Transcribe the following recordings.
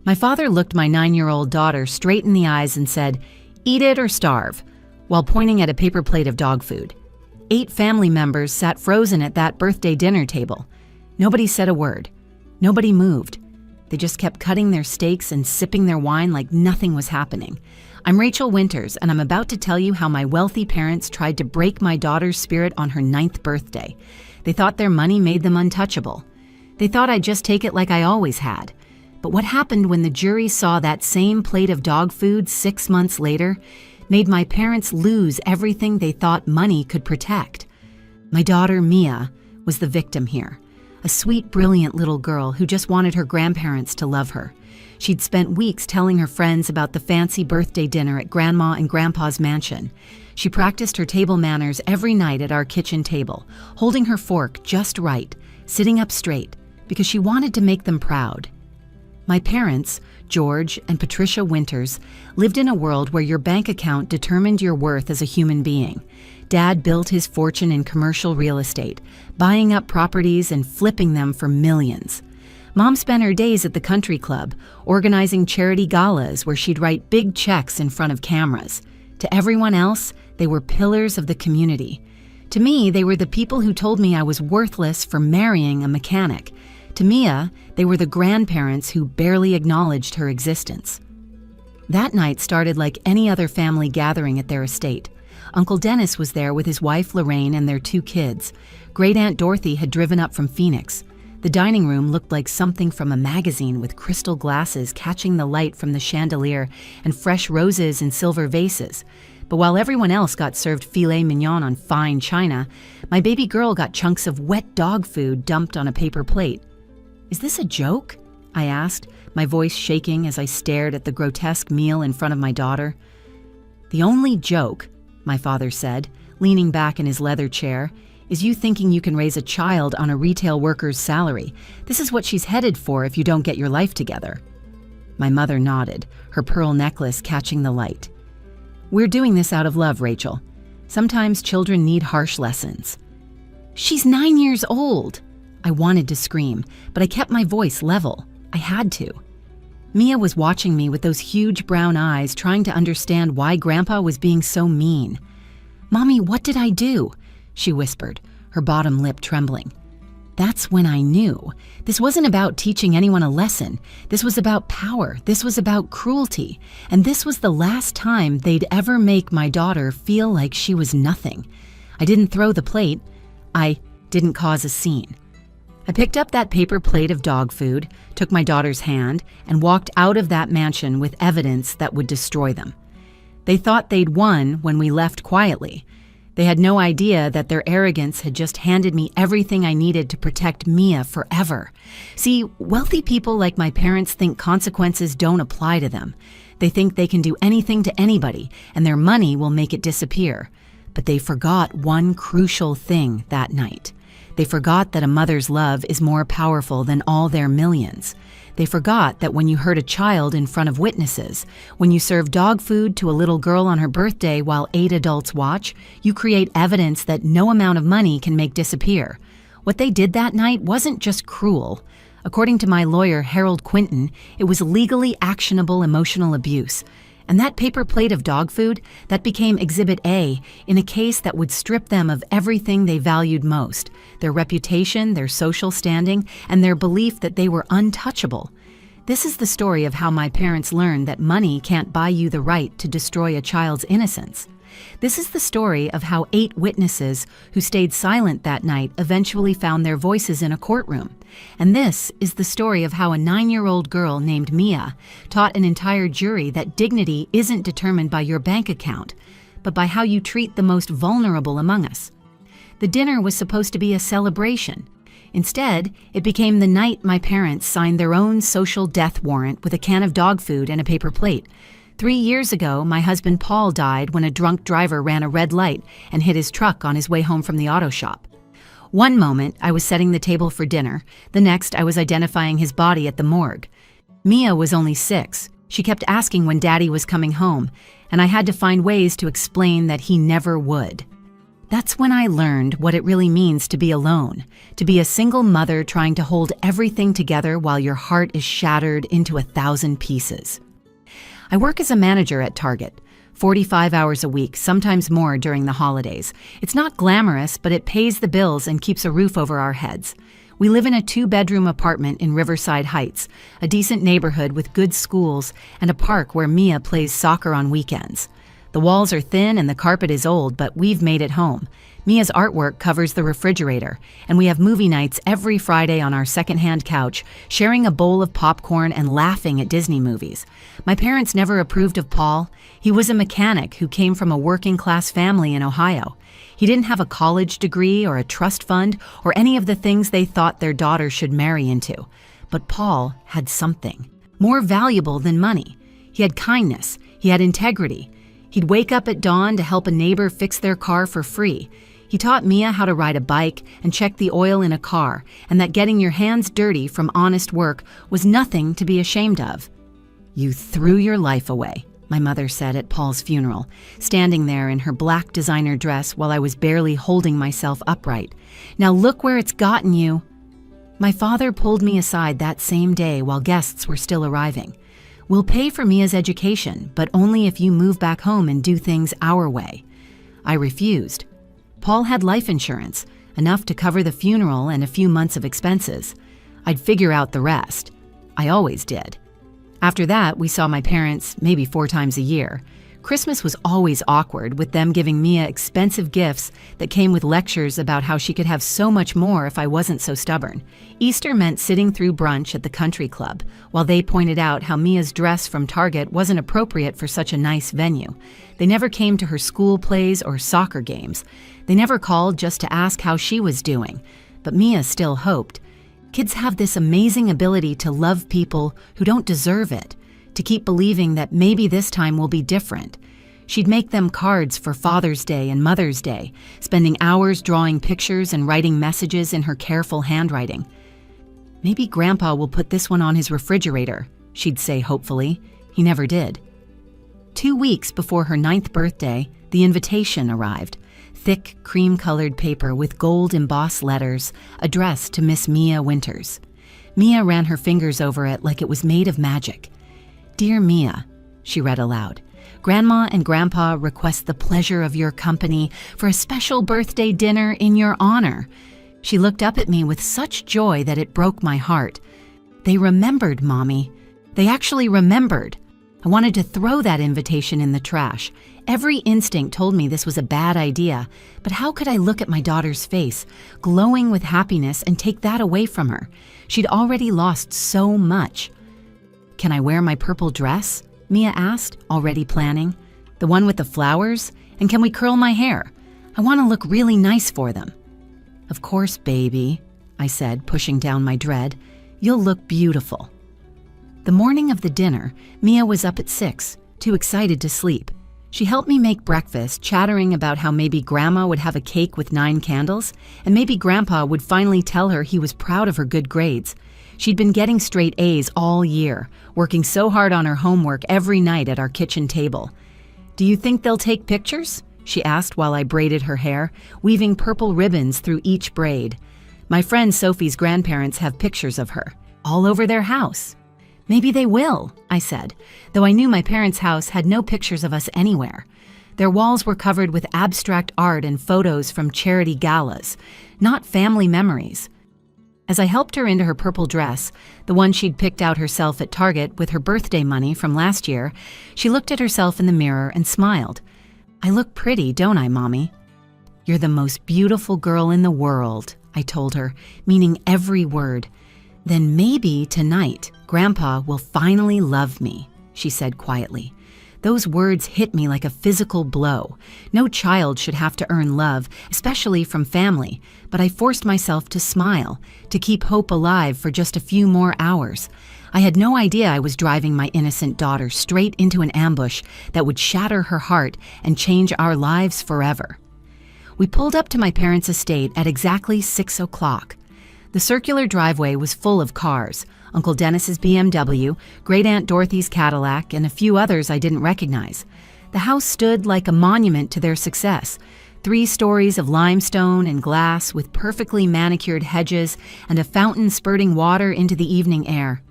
My father looked my 9-year-old daughter straight in the eyes and said, "Eat it or starve," while pointing at a paper plate of dog food. 8 family members sat frozen at that birthday dinner table. Nobody said a word. Nobody moved. They just kept cutting their steaks and sipping their wine like nothing was happening. I'm Rachel Winters, and I'm about to tell you how my wealthy parents tried to break my daughter's spirit on her 9th birthday. They thought their money made them untouchable. They thought I'd just take it like I always had. But what happened when the jury saw that same plate of dog food 6 months later made my parents lose everything they thought money could protect. My daughter, Mia, was the victim here. A sweet, brilliant little girl who just wanted her grandparents to love her. She'd spent weeks telling her friends about the fancy birthday dinner at Grandma and Grandpa's mansion. She practiced her table manners every night at our kitchen table, holding her fork just right, sitting up straight, because she wanted to make them proud. My parents, George and Patricia Winters, lived in a world where your bank account determined your worth as a human being. Dad built his fortune in commercial real estate, buying up properties and flipping them for millions. Mom spent her days at the country club, organizing charity galas where she'd write big checks in front of cameras. To everyone else, they were pillars of the community. To me, they were the people who told me I was worthless for marrying a mechanic. To Mia, they were the grandparents who barely acknowledged her existence. That night started like any other family gathering at their estate. Uncle Dennis was there with his wife Lorraine and their 2 kids. Great Aunt Dorothy had driven up from Phoenix. The dining room looked like something from a magazine with crystal glasses catching the light from the chandelier and fresh roses in silver vases. But while everyone else got served filet mignon on fine china, my baby girl got chunks of wet dog food dumped on a paper plate. "Is this a joke?" I asked, my voice shaking as I stared at the grotesque meal in front of my daughter. "The only joke," my father said, leaning back in his leather chair, "is you thinking you can raise a child on a retail worker's salary. This is what she's headed for if you don't get your life together." My mother nodded, her pearl necklace catching the light. "We're doing this out of love, Rachel. Sometimes children need harsh lessons." "She's 9 years old!" I wanted to scream, but I kept my voice level. I had to. Mia was watching me with those huge brown eyes, trying to understand why Grandpa was being so mean. "Mommy, what did I do?" she whispered, her bottom lip trembling. That's when I knew. This wasn't about teaching anyone a lesson. This was about power. This was about cruelty. And this was the last time they'd ever make my daughter feel like she was nothing. I didn't throw the plate. I didn't cause a scene. I picked up that paper plate of dog food, took my daughter's hand, and walked out of that mansion with evidence that would destroy them. They thought they'd won when we left quietly. They had no idea that their arrogance had just handed me everything I needed to protect Mia forever. See, wealthy people like my parents think consequences don't apply to them. They think they can do anything to anybody, and their money will make it disappear. But they forgot one crucial thing that night. They forgot that a mother's love is more powerful than all their millions. They forgot that when you hurt a child in front of witnesses, when you serve dog food to a little girl on her birthday while 8 adults watch, you create evidence that no amount of money can make disappear. What they did that night wasn't just cruel. According to my lawyer, Harold Quinton, it was legally actionable emotional abuse. And that paper plate of dog food, that became Exhibit A in a case that would strip them of everything they valued most, their reputation, their social standing, and their belief that they were untouchable. This is the story of how my parents learned that money can't buy you the right to destroy a child's innocence. This is the story of how 8 witnesses who stayed silent that night eventually found their voices in a courtroom. And this is the story of how a 9-year-old girl named Mia taught an entire jury that dignity isn't determined by your bank account, but by how you treat the most vulnerable among us. The dinner was supposed to be a celebration. Instead, it became the night my parents signed their own social death warrant with a can of dog food and a paper plate. 3 years ago, my husband Paul died when a drunk driver ran a red light and hit his truck on his way home from the auto shop. One moment, I was setting the table for dinner. The next, I was identifying his body at the morgue. Mia was only 6. She kept asking when Daddy was coming home, and I had to find ways to explain that he never would. That's when I learned what it really means to be alone, to be a single mother trying to hold everything together while your heart is shattered into 1,000 pieces. I work as a manager at Target, 45 hours a week, sometimes more during the holidays. It's not glamorous, but it pays the bills and keeps a roof over our heads. We live in a 2-bedroom apartment in Riverside Heights, a decent neighborhood with good schools and a park where Mia plays soccer on weekends. The walls are thin and the carpet is old, but we've made it home. Mia's artwork covers the refrigerator, and we have movie nights every Friday on our secondhand couch, sharing a bowl of popcorn and laughing at Disney movies. My parents never approved of Paul. He was a mechanic who came from a working-class family in Ohio. He didn't have a college degree or a trust fund or any of the things they thought their daughter should marry into. But Paul had something more valuable than money. He had kindness. He had integrity. He'd wake up at dawn to help a neighbor fix their car for free. He taught Mia how to ride a bike and check the oil in a car, and that getting your hands dirty from honest work was nothing to be ashamed of. "You threw your life away," my mother said at Paul's funeral, standing there in her black designer dress while I was barely holding myself upright. "Now look where it's gotten you." My father pulled me aside that same day while guests were still arriving. "We'll pay for Mia's education, but only if you move back home and do things our way." I refused. Paul had life insurance, enough to cover the funeral and a few months of expenses. I'd figure out the rest. I always did. After that, we saw my parents maybe 4 times a year. Christmas was always awkward, with them giving Mia expensive gifts that came with lectures about how she could have so much more if I wasn't so stubborn. Easter meant sitting through brunch at the country club, while they pointed out how Mia's dress from Target wasn't appropriate for such a nice venue. They never came to her school plays or soccer games. They never called just to ask how she was doing. But Mia still hoped. Kids have this amazing ability to love people who don't deserve it, to keep believing that maybe this time will be different. She'd make them cards for Father's Day and Mother's Day, spending hours drawing pictures and writing messages in her careful handwriting. "Maybe Grandpa will put this one on his refrigerator," she'd say hopefully. He never did. 2 weeks before her 9th birthday, the invitation arrived. Thick, cream-colored paper with gold-embossed letters addressed to Miss Mia Winters. Mia ran her fingers over it like it was made of magic. "Dear Mia," she read aloud, "Grandma and Grandpa request the pleasure of your company for a special birthday dinner in your honor." She looked up at me with such joy that it broke my heart. "They remembered, Mommy. They actually remembered." I wanted to throw that invitation in the trash. Every instinct told me this was a bad idea, but how could I look at my daughter's face, glowing with happiness, and take that away from her? She'd already lost so much. "Can I wear my purple dress?" Mia asked, already planning. "The one with the flowers? And can we curl my hair? I want to look really nice for them." "Of course, baby," I said, pushing down my dread. "You'll look beautiful." The morning of the dinner, Mia was up at 6, too excited to sleep. She helped me make breakfast, chattering about how maybe Grandma would have a cake with 9 candles, and maybe Grandpa would finally tell her he was proud of her good grades. She'd been getting straight A's all year, working so hard on her homework every night at our kitchen table. "Do you think they'll take pictures?" she asked while I braided her hair, weaving purple ribbons through each braid. "My friend Sophie's grandparents have pictures of her, all over their house." "Maybe they will," I said, though I knew my parents' house had no pictures of us anywhere. Their walls were covered with abstract art and photos from charity galas, not family memories. As I helped her into her purple dress, the one she'd picked out herself at Target with her birthday money from last year, she looked at herself in the mirror and smiled. "I look pretty, don't I, Mommy?" "You're the most beautiful girl in the world," I told her, meaning every word. "Then maybe tonight, Grandpa will finally love me," she said quietly. Those words hit me like a physical blow. No child should have to earn love, especially from family, but I forced myself to smile, to keep hope alive for just a few more hours. I had no idea I was driving my innocent daughter straight into an ambush that would shatter her heart and change our lives forever. We pulled up to my parents' estate at exactly 6 o'clock. The circular driveway was full of cars, Uncle Dennis's BMW, Great-Aunt Dorothy's Cadillac, and a few others I didn't recognize. The house stood like a monument to their success. 3 stories of limestone and glass with perfectly manicured hedges and a fountain spurting water into the evening air.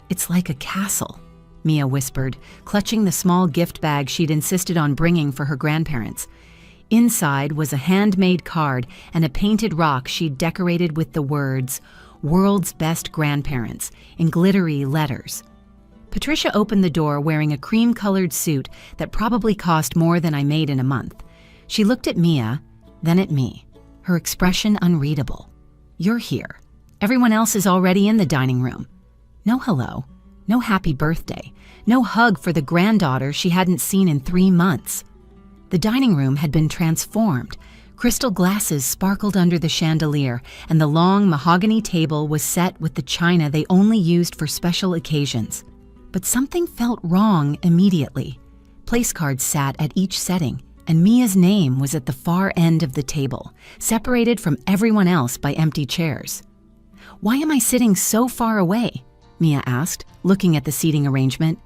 "It's like a castle," Mia whispered, clutching the small gift bag she'd insisted on bringing for her grandparents. Inside was a handmade card and a painted rock she'd decorated with the words, "World's Best Grandparents," in glittery letters. Patricia opened the door wearing a cream-colored suit that probably cost more than I made in a month. She looked at Mia, then at me, her expression unreadable. "You're here. Everyone else is already in the dining room." No hello, no happy birthday, no hug for the granddaughter she hadn't seen in 3 months. The dining room had been transformed. Crystal glasses sparkled under the chandelier, and the long mahogany table was set with the china they only used for special occasions. But something felt wrong immediately. Place cards sat at each setting, and Mia's name was at the far end of the table, separated from everyone else by empty chairs. "Why am I sitting so far away?" Mia asked, looking at the seating arrangement.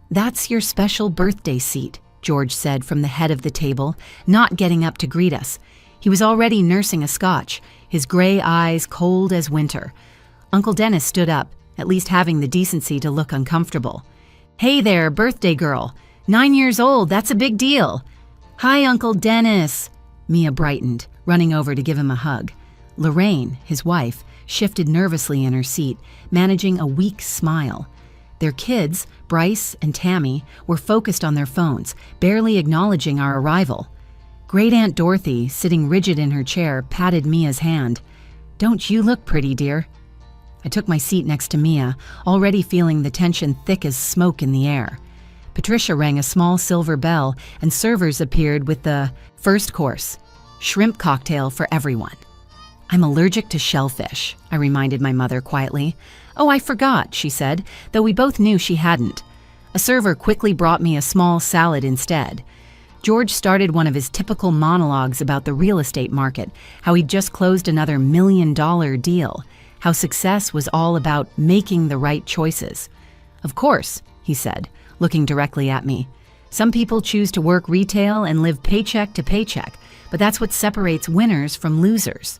"That's your special birthday seat," George said from the head of the table, not getting up to greet us. He was already nursing a scotch, his gray eyes cold as winter. Uncle Dennis stood up, at least having the decency to look uncomfortable. "Hey there, birthday girl. 9 years old, that's a big deal." "Hi, Uncle Dennis." Mia brightened, running over to give him a hug. Lorraine, his wife, shifted nervously in her seat, managing a weak smile. Their kids, Bryce and Tammy, were focused on their phones, barely acknowledging our arrival. Great Aunt Dorothy, sitting rigid in her chair, patted Mia's hand. "Don't you look pretty, dear?" I took my seat next to Mia, already feeling the tension thick as smoke in the air. Patricia rang a small silver bell, and servers appeared with the first course, shrimp cocktail for everyone. "I'm allergic to shellfish," I reminded my mother quietly. "Oh, I forgot," she said, though we both knew she hadn't. A server quickly brought me a small salad instead. George started one of his typical monologues about the real estate market, how he'd just closed another $1 million deal, how success was all about making the right choices. "Of course," he said, looking directly at me. "Some people choose to work retail and live paycheck to paycheck, but that's what separates winners from losers."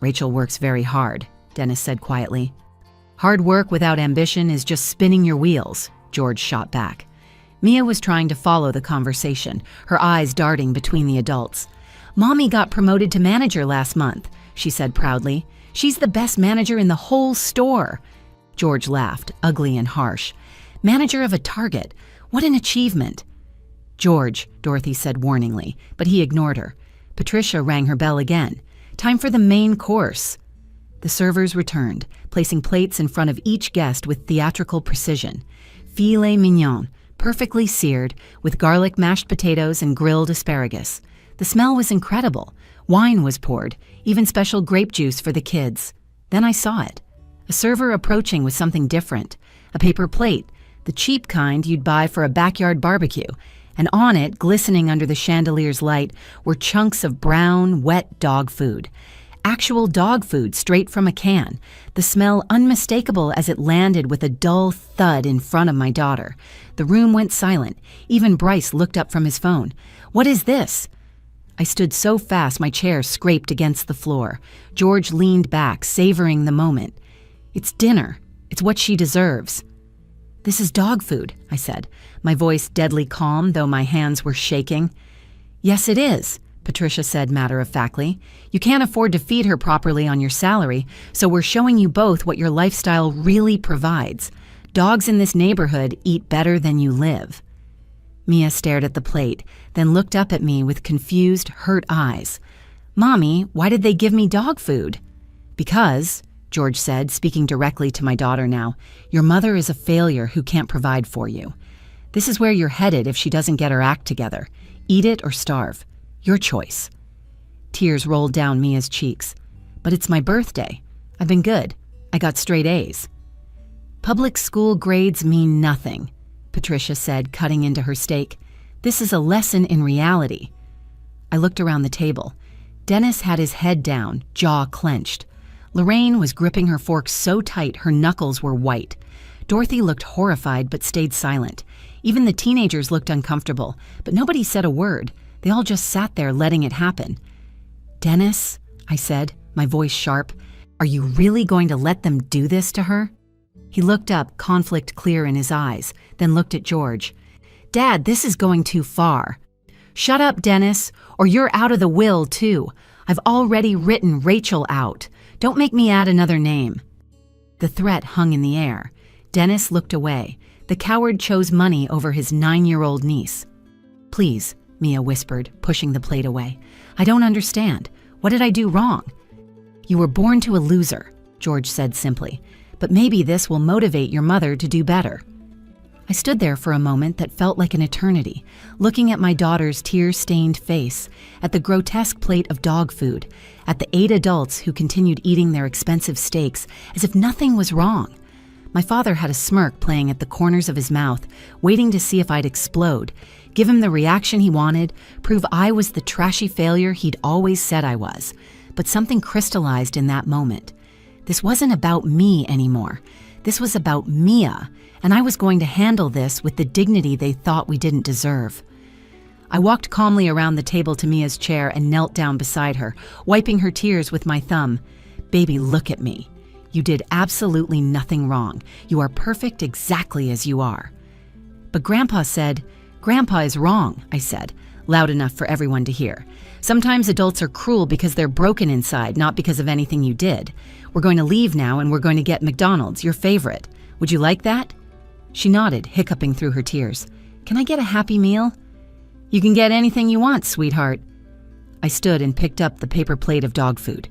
"Rachel works very hard," Dennis said quietly. "Hard work without ambition is just spinning your wheels," George shot back. Mia was trying to follow the conversation, her eyes darting between the adults. "Mommy got promoted to manager last month," she said proudly. "She's the best manager in the whole store." George laughed, ugly and harsh. "Manager of a Target. What an achievement." "George," Dorothy said warningly, but he ignored her. Patricia rang her bell again. "Time for the main course." The servers returned, placing plates in front of each guest with theatrical precision. Filet mignon, perfectly seared, with garlic mashed potatoes and grilled asparagus. The smell was incredible. Wine was poured, even special grape juice for the kids. Then I saw it. A server approaching with something different. A paper plate, the cheap kind you'd buy for a backyard barbecue, and on it, glistening under the chandelier's light, were chunks of brown, wet dog food. Actual dog food straight from a can, the smell unmistakable as it landed with a dull thud in front of my daughter. The room went silent. Even Bryce looked up from his phone. "What is this?" I stood so fast my chair scraped against the floor. George leaned back, savoring the moment. "It's dinner. It's what she deserves." "This is dog food," I said, my voice deadly calm, though my hands were shaking. "Yes, it is," Patricia said matter-of-factly. "You can't afford to feed her properly on your salary, so we're showing you both what your lifestyle really provides. Dogs in this neighborhood eat better than you live." Mia stared at the plate, then looked up at me with confused, hurt eyes. "Mommy, why did they give me dog food?" "Because," George said, speaking directly to my daughter now, "your mother is a failure who can't provide for you. This is where you're headed if she doesn't get her act together. Eat it or starve. Your choice." Tears rolled down Mia's cheeks. "But it's my birthday. I've been good. I got straight A's." "Public school grades mean nothing," Patricia said, cutting into her steak. "This is a lesson in reality." I looked around the table. Dennis had his head down, jaw clenched. Lorraine was gripping her fork so tight her knuckles were white. Dorothy looked horrified but stayed silent. Even the teenagers looked uncomfortable, but nobody said a word. They all just sat there letting it happen. "Dennis," I said, my voice sharp, "are you really going to let them do this to her?" He looked up, conflict clear in his eyes, then looked at George. "Dad, this is going too far." "Shut up, Dennis, or you're out of the will, too. I've already written Rachel out. Don't make me add another name." The threat hung in the air. Dennis looked away. The coward chose money over his 9-year-old niece. "Please," Mia whispered, pushing the plate away. "I don't understand. What did I do wrong?" "You were born to a loser," George said simply. "But maybe this will motivate your mother to do better." I stood there for a moment that felt like an eternity, looking at my daughter's tear-stained face, at the grotesque plate of dog food, at the 8 adults who continued eating their expensive steaks as if nothing was wrong. My father had a smirk playing at the corners of his mouth, waiting to see if I'd explode, give him the reaction he wanted, prove I was the trashy failure he'd always said I was. But something crystallized in that moment. This wasn't about me anymore. This was about Mia, and I was going to handle this with the dignity they thought we didn't deserve. I walked calmly around the table to Mia's chair and knelt down beside her, wiping her tears with my thumb. "Baby, look at me. You did absolutely nothing wrong. You are perfect exactly as you are." "But Grandpa said—" "Grandpa is wrong," I said, loud enough for everyone to hear. "Sometimes adults are cruel because they're broken inside, not because of anything you did. We're going to leave now and we're going to get McDonald's, your favorite. Would you like that?" She nodded, hiccuping through her tears. "Can I get a Happy Meal?" "You can get anything you want, sweetheart." I stood and picked up the paper plate of dog food.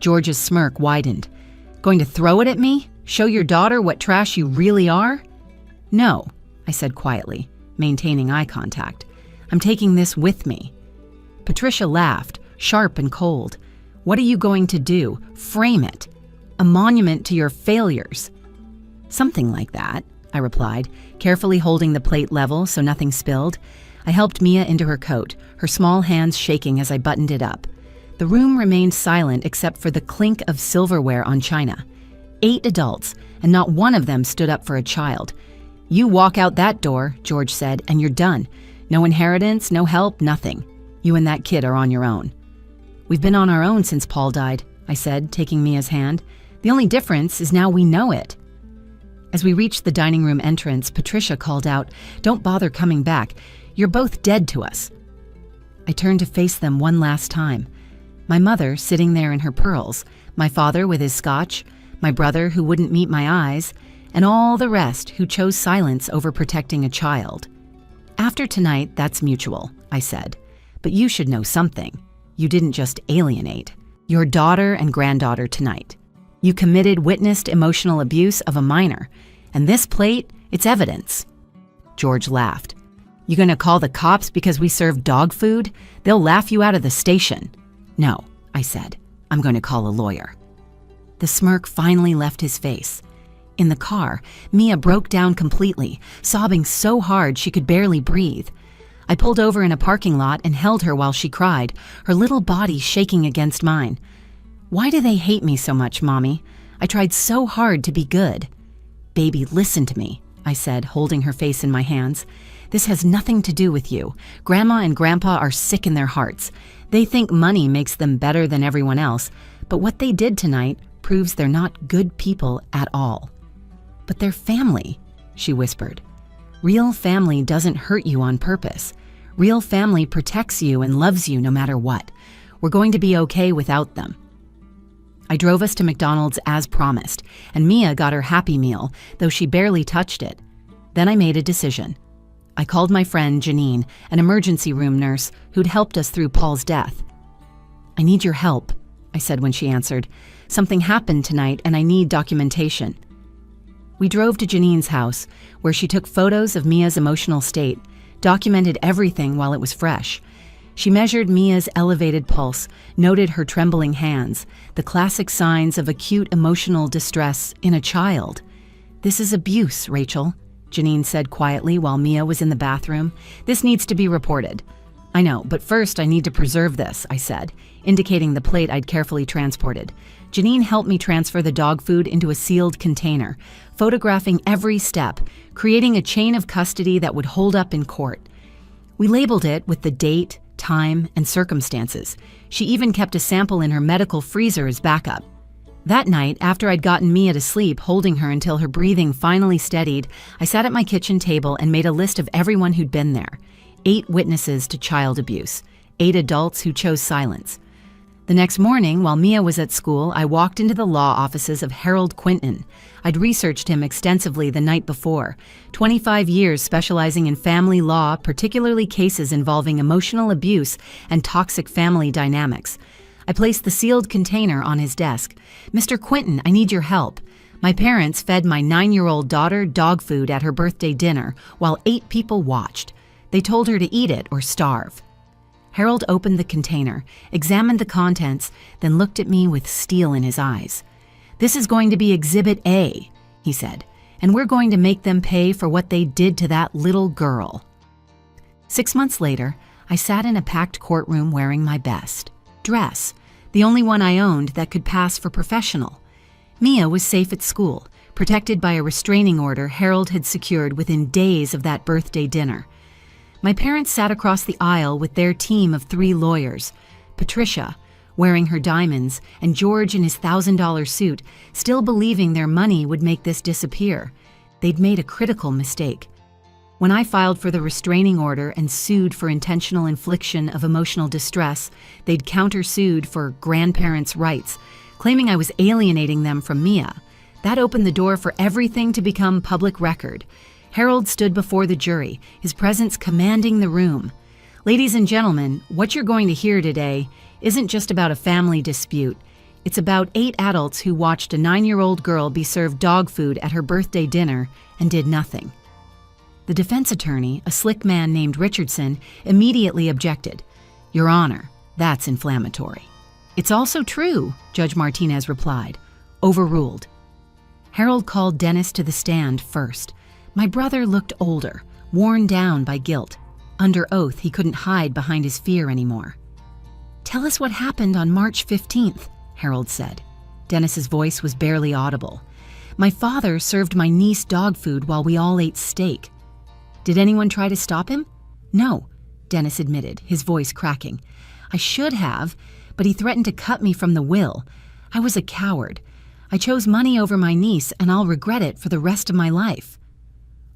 George's smirk widened. "Going to throw it at me? Show your daughter what trash you really are?" "No," I said quietly, maintaining eye contact. "I'm taking this with me." Patricia laughed, sharp and cold. "What are you going to do? Frame it? A monument to your failures?" "Something like that," I replied, carefully holding the plate level so nothing spilled. I helped Mia into her coat, her small hands shaking as I buttoned it up. The room remained silent except for the clink of silverware on china. 8 adults, and not one of them stood up for a child. "You walk out that door," George said, "and you're done. No inheritance, no help, nothing. You and that kid are on your own." "We've been on our own since Paul died," I said, taking Mia's hand. "The only difference is now we know it." As we reached the dining room entrance, Patricia called out, "Don't bother coming back. You're both dead to us." I turned to face them one last time. My mother sitting there in her pearls, my father with his scotch, my brother who wouldn't meet my eyes, and all the rest who chose silence over protecting a child. "After tonight, that's mutual," I said. "But you should know something. You didn't just alienate your daughter and granddaughter tonight. You witnessed emotional abuse of a minor, and this plate, it's evidence." George laughed. "You gonna call the cops because we serve dog food? They'll laugh you out of the station." "No," I said. "I'm going to call a lawyer." The smirk finally left his face. In the car, Mia broke down completely, sobbing so hard she could barely breathe. I pulled over in a parking lot and held her while she cried, her little body shaking against mine. "Why do they hate me so much, Mommy? I tried so hard to be good." "Baby, listen to me," I said, holding her face in my hands. "This has nothing to do with you. Grandma and Grandpa are sick in their hearts. They think money makes them better than everyone else, but what they did tonight proves they're not good people at all." "But they're family," she whispered. "Real family doesn't hurt you on purpose. Real family protects you and loves you no matter what. We're going to be okay without them." I drove us to McDonald's as promised, and Mia got her Happy Meal, though she barely touched it. Then I made a decision. I called my friend Janine, an emergency room nurse who'd helped us through Paul's death. "I need your help," I said when she answered. "Something happened tonight and I need documentation." We drove to Janine's house, where she took photos of Mia's emotional state, documented everything while it was fresh. She measured Mia's elevated pulse, noted her trembling hands, the classic signs of acute emotional distress in a child. "This is abuse, Rachel," Janine said quietly while Mia was in the bathroom. "This needs to be reported." "I know, but first I need to preserve this," I said, indicating the plate I'd carefully transported. Janine helped me transfer the dog food into a sealed container, photographing every step, creating a chain of custody that would hold up in court. We labeled it with the date, time, and circumstances. She even kept a sample in her medical freezer as backup. That night, after I'd gotten Mia to sleep, holding her until her breathing finally steadied, I sat at my kitchen table and made a list of everyone who'd been there. 8 witnesses to child abuse, 8 adults who chose silence. The next morning, while Mia was at school, I walked into the law offices of Harold Quinton. I'd researched him extensively the night before, 25 years specializing in family law, particularly cases involving emotional abuse and toxic family dynamics. I placed the sealed container on his desk. "Mr. Quinton, I need your help. My parents fed my 9-year-old daughter dog food at her birthday dinner while 8 people watched. They told her to eat it or starve." Harold opened the container, examined the contents, then looked at me with steel in his eyes. "This is going to be Exhibit A," he said, "and we're going to make them pay for what they did to that little girl." 6 months later, I sat in a packed courtroom wearing my best dress, the only one I owned that could pass for professional. Mia was safe at school, protected by a restraining order Harold had secured within days of that birthday dinner. My parents sat across the aisle with their team of 3 lawyers, Patricia, wearing her diamonds, and George in his $1,000 suit, still believing their money would make this disappear. They'd made a critical mistake. When I filed for the restraining order and sued for intentional infliction of emotional distress, they'd countersued for grandparents' rights, claiming I was alienating them from Mia. That opened the door for everything to become public record. Harold stood before the jury, his presence commanding the room. "Ladies and gentlemen, what you're going to hear today isn't just about a family dispute. It's about 8 adults who watched a 9-year-old girl be served dog food at her birthday dinner and did nothing." The defense attorney, a slick man named Richardson, immediately objected. "Your Honor, that's inflammatory." "It's also true," Judge Martinez replied. Overruled. Harold called Dennis to the stand first. My brother looked older, worn down by guilt. Under oath, he couldn't hide behind his fear anymore. "Tell us what happened on March 15th, Harold said. Dennis's voice was barely audible. "My father served my niece dog food while we all ate steak." "Did anyone try to stop him?" "No," Dennis admitted, his voice cracking. "I should have, but he threatened to cut me from the will. I was a coward. I chose money over my niece, and I'll regret it for the rest of my life."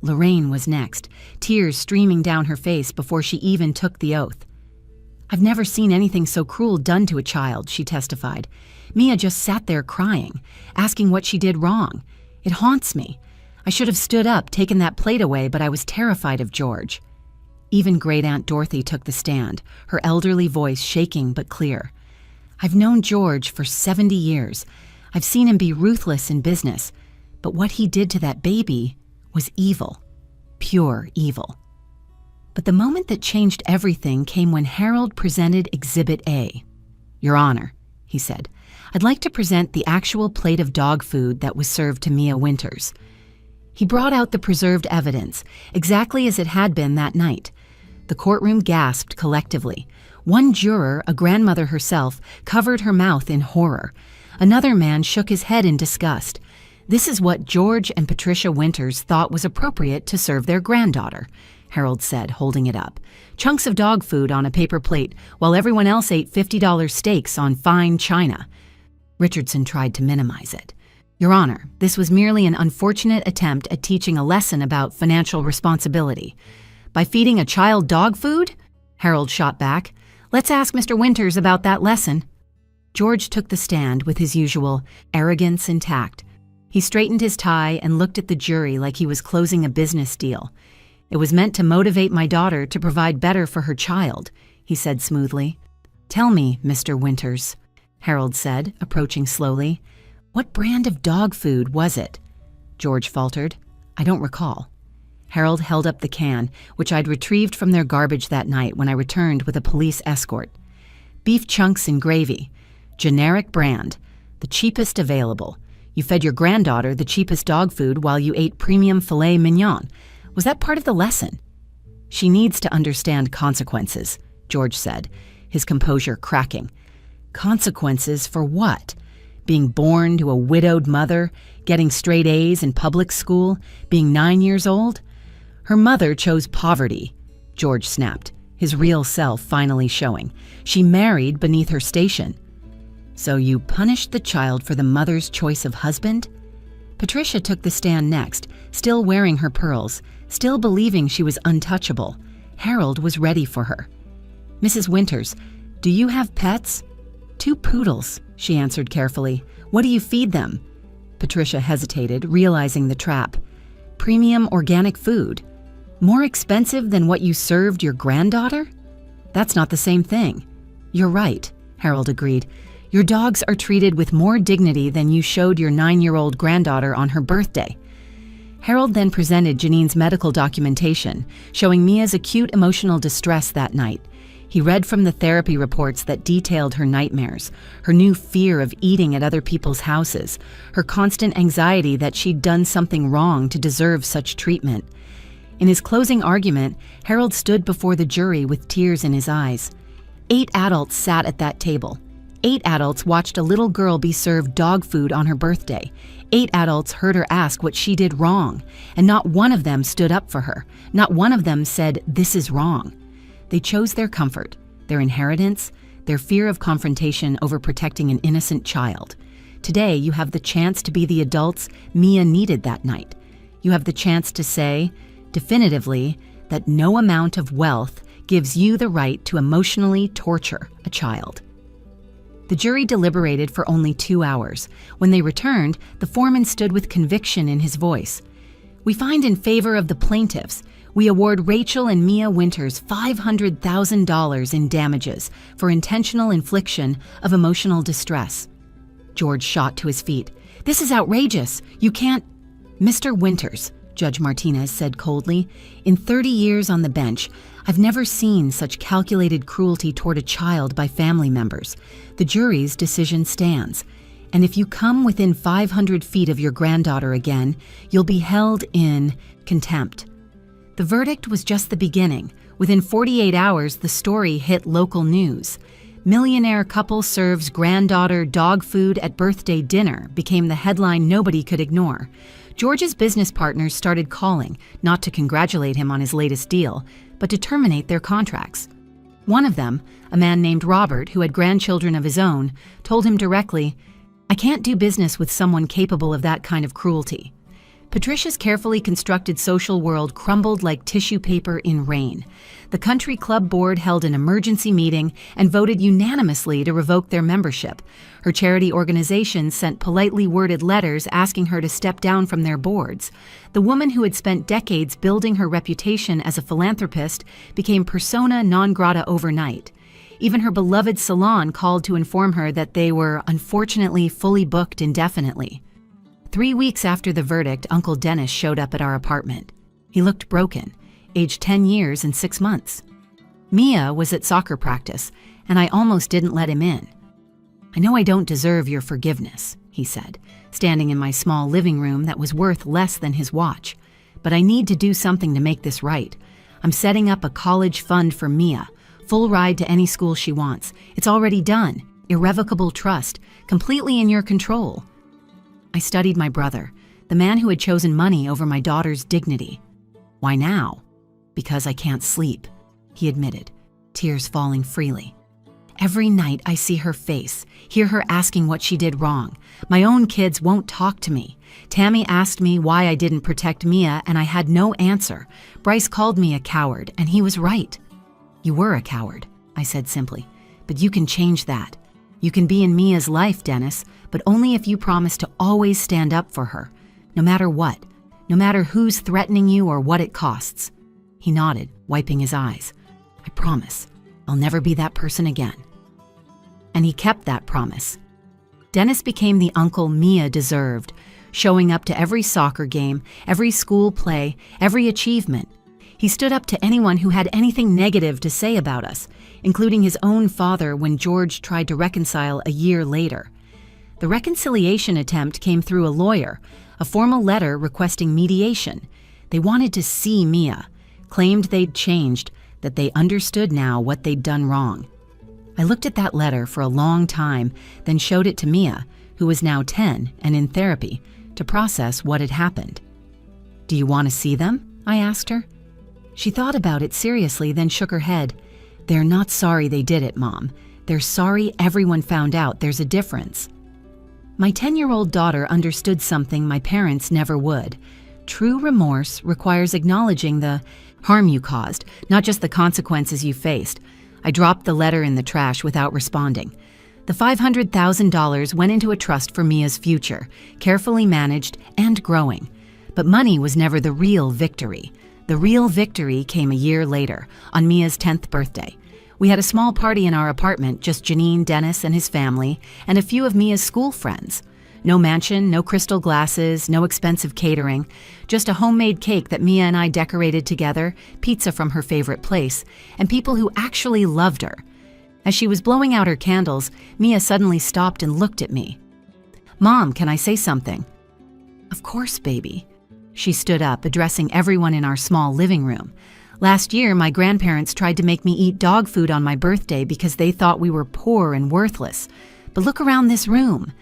Lorraine was next, tears streaming down her face before she even took the oath. "I've never seen anything so cruel done to a child," she testified. "Mia just sat there crying, asking what she did wrong. It haunts me. I should have stood up, taken that plate away, but I was terrified of George." Even Great Aunt Dorothy took the stand, her elderly voice shaking but clear. "I've known George for 70 years. I've seen him be ruthless in business, but what he did to that baby was evil, pure evil." But the moment that changed everything came when Harold presented Exhibit A. "Your Honor," he said, "I'd like to present the actual plate of dog food that was served to Mia Winters." He brought out the preserved evidence, exactly as it had been that night. The courtroom gasped collectively. One juror, a grandmother herself, covered her mouth in horror. Another man shook his head in disgust. "This is what George and Patricia Winters thought was appropriate to serve their granddaughter," Harold said, holding it up. "Chunks of dog food on a paper plate, while everyone else ate $50 steaks on fine china." Richardson tried to minimize it. "Your Honor, this was merely an unfortunate attempt at teaching a lesson about financial responsibility." "By feeding a child dog food?" Harold shot back. "Let's ask Mr. Winters about that lesson." George took the stand with his usual arrogance intact. He straightened his tie and looked at the jury like he was closing a business deal. "It was meant to motivate my daughter to provide better for her child," he said smoothly. "Tell me, Mr. Winters," Harold said, approaching slowly, "what brand of dog food was it?" George faltered. "I don't recall." Harold held up the can, which I'd retrieved from their garbage that night when I returned with a police escort. "Beef chunks and gravy. Generic brand. The cheapest available. You fed your granddaughter the cheapest dog food while you ate premium filet mignon. Was that part of the lesson?" "She needs to understand consequences," George said, his composure cracking. "Consequences for what? Being born to a widowed mother, getting straight A's in public school, being 9 years old? Her mother chose poverty," George snapped, his real self finally showing. She married beneath her station. So you punished the child for the mother's choice of husband? Patricia took the stand next, still wearing her pearls, still believing she was untouchable. Harold was ready for her. Mrs. Winters, do you have pets? 2 poodles, she answered carefully. What do you feed them? Patricia hesitated, realizing the trap. Premium organic food. More expensive than what you served your granddaughter? That's not the same thing. You're right, Harold agreed. Your dogs are treated with more dignity than you showed your 9-year-old granddaughter on her birthday. Harold then presented Janine's medical documentation, showing Mia's acute emotional distress that night. He read from the therapy reports that detailed her nightmares, her new fear of eating at other people's houses, her constant anxiety that she'd done something wrong to deserve such treatment. In his closing argument, Harold stood before the jury with tears in his eyes. 8 adults sat at that table. 8 adults watched a little girl be served dog food on her birthday. 8 adults heard her ask what she did wrong, and not one of them stood up for her. Not one of them said, "This is wrong." They chose their comfort, their inheritance, their fear of confrontation over protecting an innocent child. Today, you have the chance to be the adults Mia needed that night. You have the chance to say, definitively, that no amount of wealth gives you the right to emotionally torture a child. The jury deliberated for only 2 hours. When they returned, the foreman stood with conviction in his voice. We find in favor of the plaintiffs. We award Rachel and Mia Winters $500,000 in damages for intentional infliction of emotional distress. George shot to his feet. This is outrageous. You can't... Mr. Winters, Judge Martinez said coldly, in 30 years on the bench, I've never seen such calculated cruelty toward a child by family members. The jury's decision stands. And if you come within 500 feet of your granddaughter again, you'll be held in contempt. The verdict was just the beginning. Within 48 hours, the story hit local news. Millionaire couple serves granddaughter dog food at birthday dinner became the headline nobody could ignore. George's business partners started calling, not to congratulate him on his latest deal, but to terminate their contracts. One of them, a man named Robert who had grandchildren of his own, told him directly, I can't do business with someone capable of that kind of cruelty. Patricia's carefully constructed social world crumbled like tissue paper in rain. The country club board held an emergency meeting and voted unanimously to revoke their membership. Her charity organization sent politely worded letters asking her to step down from their boards. The woman who had spent decades building her reputation as a philanthropist became persona non grata overnight. Even her beloved salon called to inform her that they were unfortunately fully booked indefinitely. 3 weeks after the verdict, Uncle Dennis showed up at our apartment. He looked broken, aged 10 years and 6 months. Mia was at soccer practice, and I almost didn't let him in. I know I don't deserve your forgiveness, he said, standing in my small living room that was worth less than his watch. But I need to do something to make this right. I'm setting up a college fund for Mia, full ride to any school she wants. It's already done, irrevocable trust, completely in your control. I studied my brother, the man who had chosen money over my daughter's dignity. Why now? Because I can't sleep, he admitted, tears falling freely. Every night I see her face, hear her asking what she did wrong. My own kids won't talk to me. Tammy asked me why I didn't protect Mia, and I had no answer. Bryce called me a coward, and he was right. You were a coward, I said simply, but you can change that. You can be in Mia's life, Dennis, but only if you promise to always stand up for her, no matter what, no matter who's threatening you or what it costs. He nodded, wiping his eyes. I promise. I'll never be that person again. And he kept that promise. Dennis became the uncle Mia deserved, showing up to every soccer game, every school play, every achievement. He stood up to anyone who had anything negative to say about us, including his own father when George tried to reconcile a year later. The reconciliation attempt came through a lawyer, a formal letter requesting mediation. They wanted to see Mia, claimed they'd changed, that they understood now what they'd done wrong. I looked at that letter for a long time, then showed it to Mia, who was now 10 and in therapy, to process what had happened. Do you want to see them? I asked her. She thought about it seriously, then shook her head. They're not sorry they did it, Mom. They're sorry everyone found out there's a difference. My 10-year-old daughter understood something my parents never would. True remorse requires acknowledging the harm you caused, not just the consequences you faced. I dropped the letter in the trash without responding. The $500,000 went into a trust for Mia's future, carefully managed and growing. But money was never the real victory. The real victory came a year later, on Mia's 10th birthday. We had a small party in our apartment, just Janine, Dennis, and his family, and a few of Mia's school friends. No mansion, no crystal glasses, no expensive catering, just a homemade cake that Mia and I decorated together, pizza from her favorite place, and people who actually loved her. As she was blowing out her candles, Mia suddenly stopped and looked at me. "Mom, can I say something?" "Of course, baby." She stood up, addressing everyone in our small living room. "Last year, my grandparents tried to make me eat dog food on my birthday because they thought we were poor and worthless. But look around this room.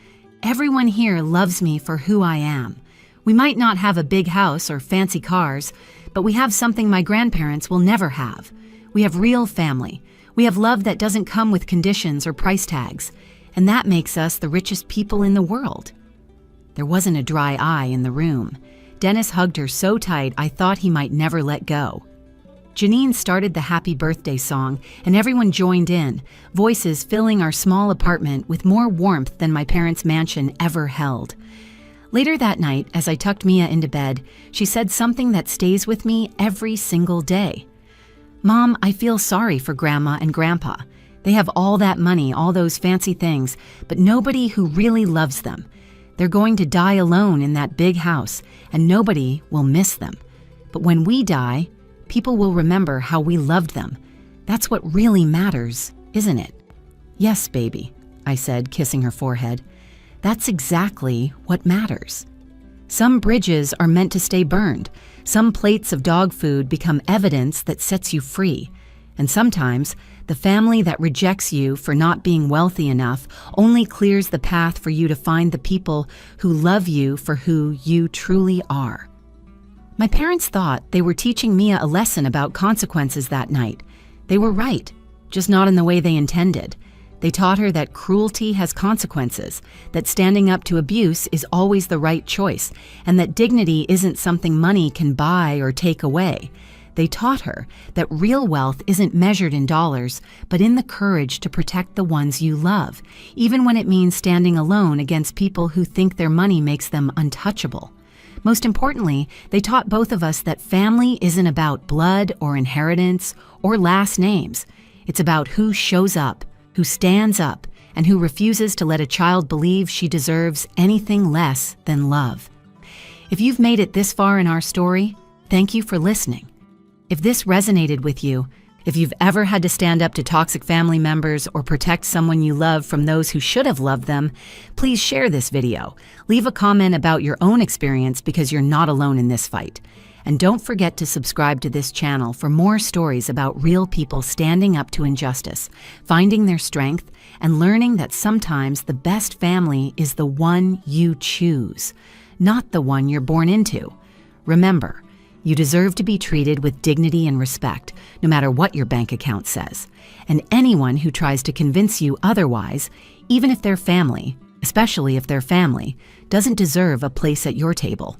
Everyone here loves me for who I am. We might not have a big house or fancy cars, but we have something my grandparents will never have. We have real family. We have love that doesn't come with conditions or price tags. And that makes us the richest people in the world." There wasn't a dry eye in the room. Dennis hugged her so tight I thought he might never let go. Janine started the happy birthday song, and everyone joined in, voices filling our small apartment with more warmth than my parents' mansion ever held. Later that night, as I tucked Mia into bed, she said something that stays with me every single day. "Mom, I feel sorry for Grandma and Grandpa. They have all that money, all those fancy things, but nobody who really loves them. They're going to die alone in that big house, and nobody will miss them. But when we die, people will remember how we loved them. That's what really matters, isn't it?" "Yes, baby," I said, kissing her forehead. "That's exactly what matters. Some bridges are meant to stay burned. Some plates of dog food become evidence that sets you free. And sometimes, the family that rejects you for not being wealthy enough only clears the path for you to find the people who love you for who you truly are." My parents thought they were teaching Mia a lesson about consequences that night. They were right, just not in the way they intended. They taught her that cruelty has consequences, that standing up to abuse is always the right choice, and that dignity isn't something money can buy or take away. They taught her that real wealth isn't measured in dollars, but in the courage to protect the ones you love, even when it means standing alone against people who think their money makes them untouchable. Most importantly, they taught both of us that family isn't about blood or inheritance or last names. It's about who shows up, who stands up, and who refuses to let a child believe she deserves anything less than love. If you've made it this far in our story, thank you for listening. If this resonated with you, if you've ever had to stand up to toxic family members or protect someone you love from those who should have loved them, please share this video. Leave a comment about your own experience because you're not alone in this fight. And don't forget to subscribe to this channel for more stories about real people standing up to injustice, finding their strength, and learning that sometimes the best family is the one you choose, not the one you're born into. Remember, you deserve to be treated with dignity and respect, no matter what your bank account says. And anyone who tries to convince you otherwise, even if they're family, especially if they're family, doesn't deserve a place at your table.